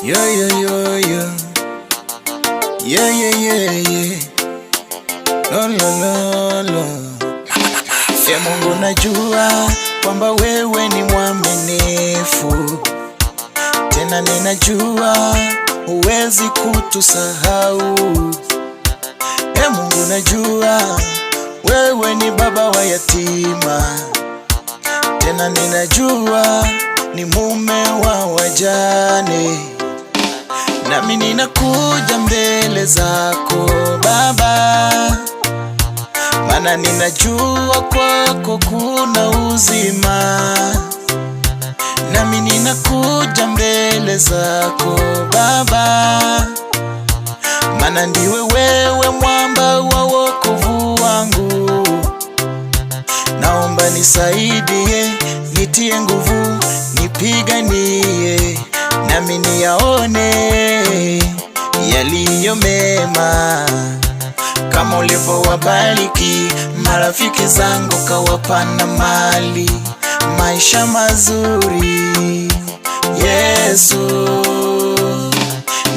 Yo, yo, yo, yo. Yeah, yeah, yeah, yeah. Lo, lo, lo, lo. Mungu, najua kwamba wewe ni mwaminifu, tena ninajua huwezi kutusahau. Mungu, najua wewe ni baba wa yatima, tena ninajua ni mume wa wajane. Nami ninakuja mbele zako Baba, maana ninajua kwako kuna uzima. Nami ninakuja mbele zako Baba, maana ndiwe wewe mwamba wa wokovu wangu. Naomba nisaidie, nitie nguvu, nipiganie, nami niyaone yaliyo mema, kama ulivyowabariki marafiki zangu, kawapa na mali, maisha mazuri. Yesu,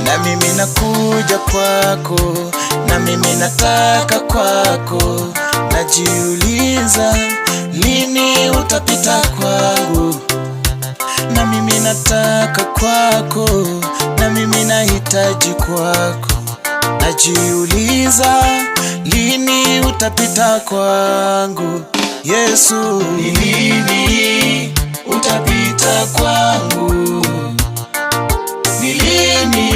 na mimi nakuja kwako, na mimi nataka kwako. Najiuliza lini utapita kwangu, na mimi nataka kwako, na mimi nahitaji kwako. Najiuliza lini utapita kwangu. Yesu, ni lini utapita kwangu? Ni lini